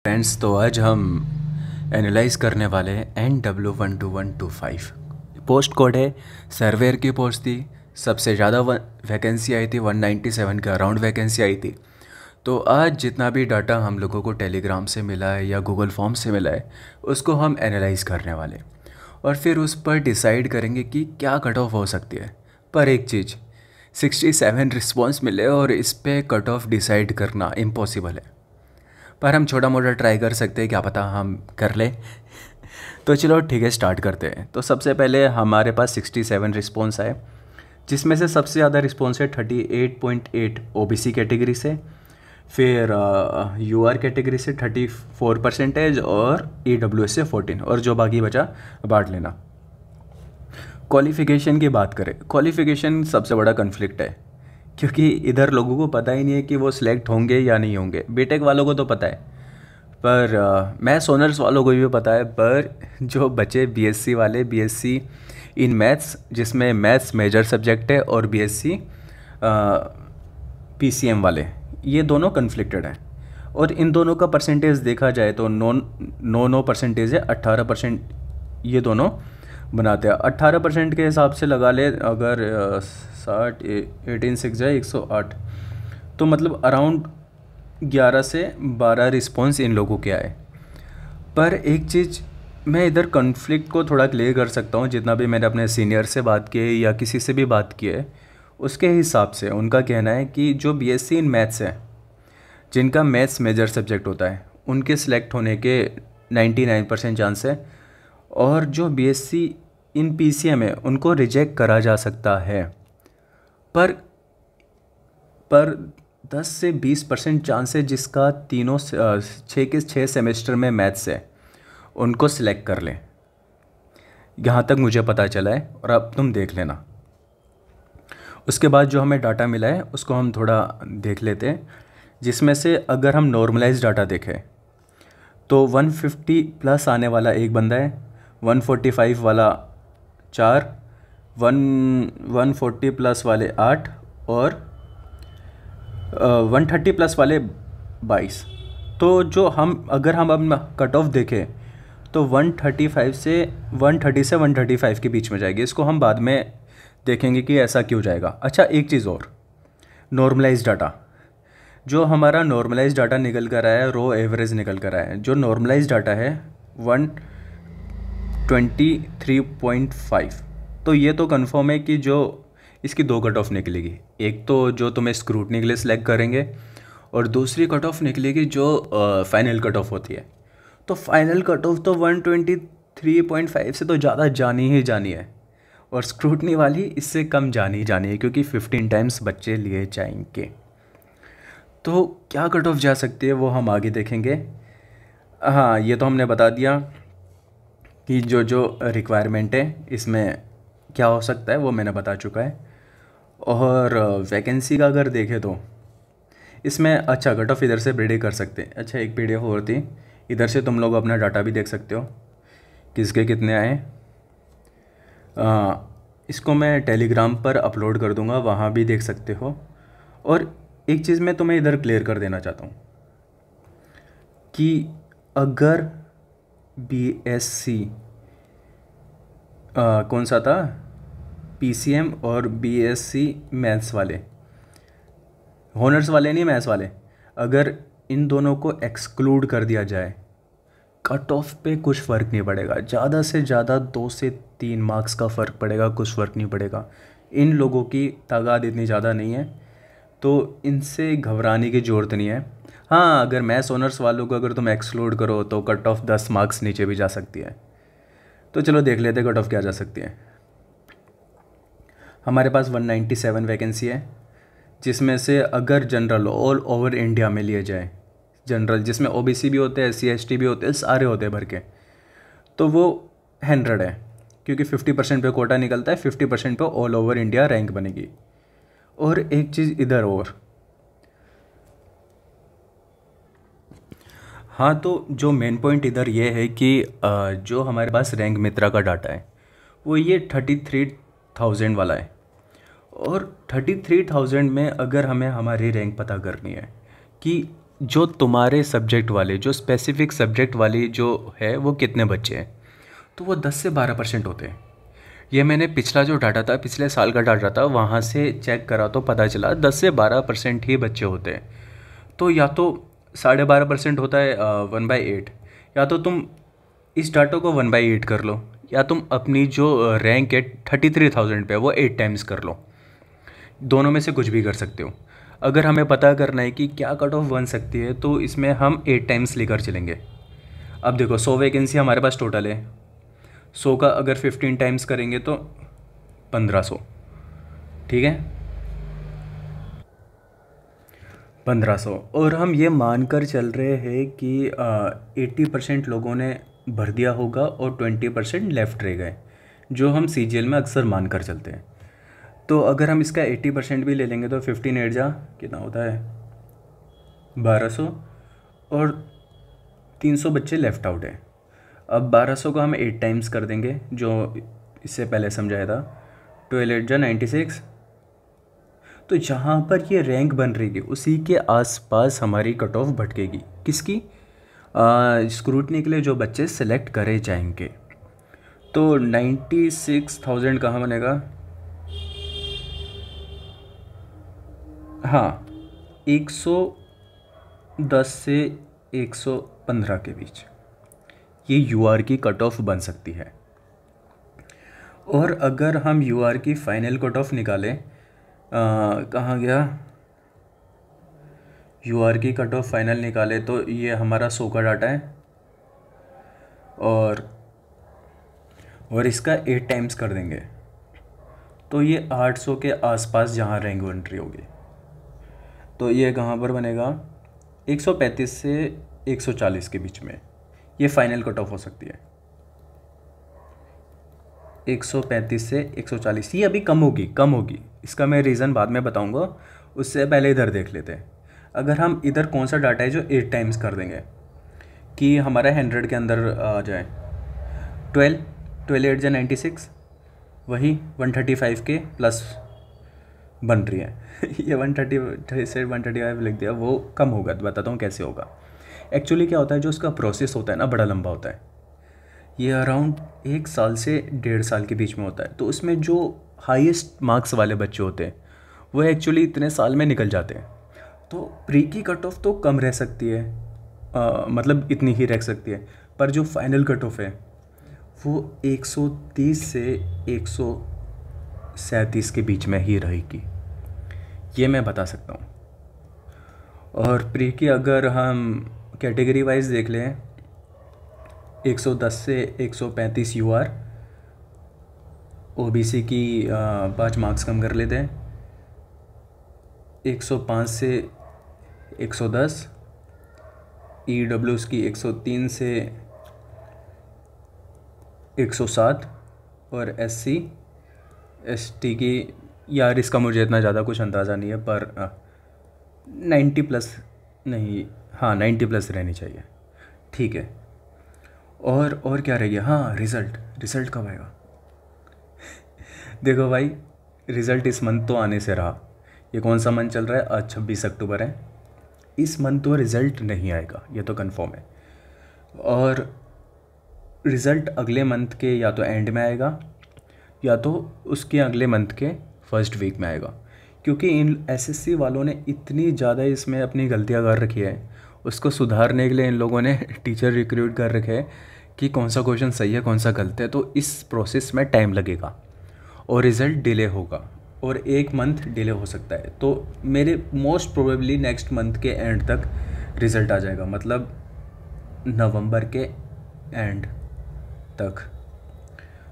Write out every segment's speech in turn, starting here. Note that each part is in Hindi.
फ्रेंड्स, तो आज हम एनालाइज करने वाले हैं NW12125। पोस्ट कोड है, सर्वेयर की पोस्ट थी, सबसे ज़्यादा वैकेंसी आई थी, 197 के अराउंड वैकेंसी आई थी। तो आज जितना भी डाटा हम लोगों को टेलीग्राम से मिला है या गूगल फॉर्म से मिला है, उसको हम एनालाइज करने वाले और फिर उस पर डिसाइड करेंगे कि क्या कट ऑफ हो सकती है। पर एक चीज़, 67 रिस्पॉन्स मिले और इस पे कट ऑफ डिसाइड करना इम्पॉसिबल है, पर हम छोटा मोटा ट्राई कर सकते हैं, क्या पता हम कर ले। तो चलो ठीक है, स्टार्ट करते हैं। तो सबसे पहले हमारे पास 67 रिस्पॉन्स आए, जिसमें से सबसे ज़्यादा रिस्पॉन्स है 38.8 ओबीसी कैटेगरी से, फिर यूआर कैटेगरी से 34% और ईडब्ल्यूएस से 14, और जो बाकी बचा बांट लेना। क्वालिफ़िकेशन की बात करें, क्वालिफ़िकेशन सबसे बड़ा कन्फ्लिक्ट है, क्योंकि इधर लोगों को पता ही नहीं है कि वो सिलेक्ट होंगे या नहीं होंगे। बीटेक वालों को तो पता है, पर मैथ्स ऑनर्स वालों को भी पता है, पर जो बचे बीएससी वाले, बीएससी इन मैथ्स जिसमें मैथ्स मेजर सब्जेक्ट है, और बीएससी पीसीएम वाले, ये दोनों कन्फ्लिक्टेड हैं। और इन दोनों का परसेंटेज देखा जाए तो नो परसेंटेज है, 18% ये दोनों बनाते हैं। 18% के हिसाब से लगा ले, अगर 60 18 6 जाए 108, तो मतलब अराउंड 11 से 12 रिस्पॉन्स इन लोगों के आए। पर एक चीज़ मैं इधर कॉन्फ्लिक्ट को थोड़ा क्लियर कर सकता हूँ, जितना भी मैंने अपने सीनियर से बात की है या किसी से भी बात की है, उसके हिसाब से उनका कहना है कि जो बीएससी इन मैथ्स है, जिनका मैथ्स मेजर सब्जेक्ट होता है, उनके सिलेक्ट होने के 99% चांस है, और जो बीएससी इन पीसीएम है उनको रिजेक्ट करा जा सकता है। पर 10 से 20% चांस है जिसका तीनों 6 के 6 सेमेस्टर में मैथ्स है, उनको सिलेक्ट कर लें। यहाँ तक मुझे पता चला है, और अब तुम देख लेना। उसके बाद जो हमें डाटा मिला है उसको हम थोड़ा देख लेते हैं, जिसमें से अगर हम नॉर्मलाइज डाटा देखें तो 150 प्लस आने वाला एक बंदा है, 145 वाला 4, 140 प्लस वाले 8, और 130 प्लस वाले 22। तो जो अगर हम अब कट ऑफ देखें तो 130 से 135 के बीच में जाएगी। इसको हम बाद में देखेंगे कि ऐसा क्यों जाएगा। अच्छा, एक चीज़ और, नॉर्मलाइज डाटा, जो हमारा नॉर्मलाइज डाटा निकल कर आया है, रो एवरेज निकल कर आया है, जो नॉर्मलाइज डाटा है 123.5। तो ये तो कंफर्म है कि जो इसकी दो कट ऑफ निकलेगी, एक तो जो तुम्हें स्क्रूटनी के लिए सिलेक्ट करेंगे, और दूसरी कट ऑफ निकलेगी जो फाइनल कट ऑफ होती है। तो फाइनल कट ऑफ तो 123.5 से तो ज़्यादा जानी ही जानी है, और स्क्रूटनी वाली इससे कम जानी ही जानी है, क्योंकि 15 टाइम्स बच्चे लिए जाएंगे। तो क्या कट ऑफ जा सकती है वो हम आगे देखेंगे। हाँ, ये तो हमने बता दिया कि जो जो रिक्वायरमेंट है इसमें क्या हो सकता है, वो मैंने बता चुका है। और वैकेंसी का अगर देखें तो इसमें अच्छा कट ऑफ इधर से प्रेडिक्ट कर सकते हैं। अच्छा, एक पीडीएफ और थी, इधर से तुम लोग अपना डाटा भी देख सकते हो, किसके कितने आए। इसको मैं टेलीग्राम पर अपलोड कर दूंगा, वहाँ भी देख सकते हो। और एक चीज़ मैं तुम्हें इधर क्लियर कर देना चाहता हूँ कि अगर बीएससी कौन सा था, पीसीएम और बीएससी मैथ्स वाले, हॉनर्स वाले नहीं, मैथ्स वाले, अगर इन दोनों को एक्सक्लूड कर दिया जाए, कट ऑफ पे कुछ फ़र्क नहीं पड़ेगा। ज़्यादा से ज़्यादा 2 से 3 मार्क्स का फ़र्क पड़ेगा, कुछ फ़र्क नहीं पड़ेगा। इन लोगों की तादाद इतनी ज़्यादा नहीं है, तो इनसे घबराने की ज़रूरत नहीं है। हाँ, अगर मैथ्स ऑनर्स वालों को अगर तुम एक्सक्लूड करो तो कट ऑफ 10 मार्क्स नीचे भी जा सकती है। तो चलो देख लेते हैं कट ऑफ क्या जा सकती है। हमारे पास 197 वैकेंसी है, जिसमें से अगर जनरल ऑल ओवर इंडिया में लिए जाए, जनरल जिसमें ओबीसी भी होते हैं, SC ST भी होते हैं, सारे होते हैं भर के, तो वो 100 है, क्योंकि 50% पे कोटा निकलता है, 50% पे ऑल ओवर इंडिया रैंक बनेगी। और एक चीज़ इधर और, हाँ, तो जो मेन पॉइंट इधर ये है कि जो हमारे पास रैंक मित्रा का डाटा है वो ये 33,000 वाला है, और 33,000 में अगर हमें हमारी रैंक पता करनी है कि जो तुम्हारे सब्जेक्ट वाले, जो स्पेसिफिक सब्जेक्ट वाली जो है वो कितने बच्चे हैं, तो वो 10 से 12% होते हैं। ये मैंने पिछला जो डाटा था, पिछले साल का डाटा था, वहाँ से चेक करा तो पता चला 10 से 12% ही बच्चे होते हैं। तो या तो 12.5% होता है 1/8, या तो तुम इस डाटा को 1/8 कर लो, या तुम अपनी जो रैंक है 33,000 पे वो 8 टाइम्स कर लो। दोनों में से कुछ भी कर सकते हो। अगर हमें पता करना है कि क्या कट ऑफ बन सकती है तो इसमें हम 8 टाइम्स लेकर चलेंगे। अब देखो 100 वैकेंसी हमारे पास टोटल है, 100 का अगर 15 टाइम्स करेंगे तो 1500, ठीक है, 1500। और हम ये मानकर चल रहे हैं कि 80% लोगों ने भर दिया होगा और 20% लेफ़्ट रह गए, जो हम CGL में अक्सर मानकर चलते हैं। तो अगर हम इसका 80% भी ले लेंगे तो 15 8 जा कितना होता है 1200, और 300 बच्चे लेफ़्ट आउट हैं। अब 1200 को हम 8 टाइम्स कर देंगे, जो इससे पहले समझाया था, 12 8 जा 96। तो जहाँ पर ये रैंक बन रही है उसी के आसपास हमारी कट ऑफ भटकेगी। किसकी? स्क्रूटनी के लिए जो बच्चे सेलेक्ट करे जाएंगे। तो 96,000 कहाँ बनेगा? हाँ, 110 से 115 के बीच ये UR की कट ऑफ बन सकती है। और अगर हम UR की फाइनल कट ऑफ निकालें, कहाँ गया, UR की कट ऑफ फाइनल निकाले तो ये हमारा 100 का डाटा है, और इसका 8 टाइम्स कर देंगे तो ये 800 के आसपास जहाँ रैंक बन रही होगी। तो ये कहाँ पर बनेगा? 135 से 140 के बीच में ये फाइनल कट ऑफ हो सकती है। 135 से 140, ये अभी कम होगी। इसका मैं रीज़न बाद में बताऊंगा, उससे पहले इधर देख लेते हैं। अगर हम इधर कौन सा डाटा है जो 8 टाइम्स कर देंगे कि हमारा 100 के अंदर आ जाए, 12 8 जा 96, वही 135 के प्लस बन रही है ये 130 से 135 लिख दिया, वो कम होगा। तो बताता हूँ कैसे होगा। एक्चुअली क्या होता है, जो उसका प्रोसेस होता है ना बड़ा लंबा होता है, ये अराउंड 1 साल से 1.5 साल के बीच में होता है। तो उसमें जो हाईएस्ट मार्क्स वाले बच्चे होते हैं वो एक्चुअली इतने साल में निकल जाते हैं। तो प्री की कट ऑफ तो कम रह सकती है, मतलब इतनी ही रह सकती है, पर जो फाइनल कट ऑफ है वो 130 से 137 के बीच में ही रहेगी, ये मैं बता सकता हूँ। और प्री की अगर हम कैटेगरी वाइज देख लें, 110 से 135 UR, OBC की 5 मार्क्स कम कर लेते हैं, 105 से 110, EWS की 103 से 107, और SC ST की, यार इसका मुझे इतना ज़्यादा कुछ अंदाज़ा नहीं है, पर 90 प्लस नहीं, हाँ 90 प्लस रहनी चाहिए, ठीक है। और क्या रह गया? हाँ, रिज़ल्ट कब आएगा? देखो भाई, रिज़ल्ट इस मंथ तो आने से रहा। ये कौन सा मंथ चल रहा है? आज 26 अक्टूबर है। इस मंथ तो रिज़ल्ट नहीं आएगा, ये तो कंफर्म है। और रिज़ल्ट अगले मंथ के या तो एंड में आएगा या तो उसके अगले मंथ के फर्स्ट वीक में आएगा, क्योंकि इन SSC वालों ने इतनी ज़्यादा इसमें अपनी गलतियाँ कर रखी है, उसको सुधारने के लिए इन लोगों ने टीचर रिक्रूट कर रखे हैं कि कौन सा क्वेश्चन सही है कौन सा गलत है। तो इस प्रोसेस में टाइम लगेगा और रिज़ल्ट डिले होगा, और 1 मंथ डिले हो सकता है। तो मेरे मोस्ट प्रोबेबली नेक्स्ट मंथ के एंड तक रिज़ल्ट आ जाएगा, मतलब नवंबर के एंड तक।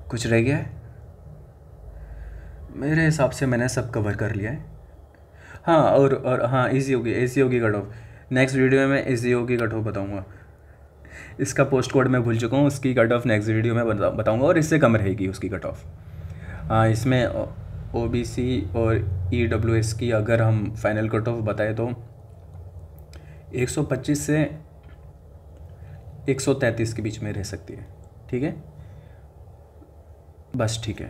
कुछ रह गया है? मेरे हिसाब से मैंने सब कवर कर लिया है। हाँ, और हाँ, इजी होगी कट ऑफ। नेक्स्ट वीडियो में मैं इजी होगी कट ऑफ बताऊँगा। इसका पोस्ट कोड मैं भूल चुका हूँ, उसकी कट ऑफ नेक्स्ट वीडियो में बताऊँगा, और इससे कम रहेगी उसकी कट ऑफ। हाँ, इसमें OBC और EWS की अगर हम फाइनल कट ऑफ बताएं तो 125 से 133 के बीच में रह सकती है, ठीक है, बस ठीक है।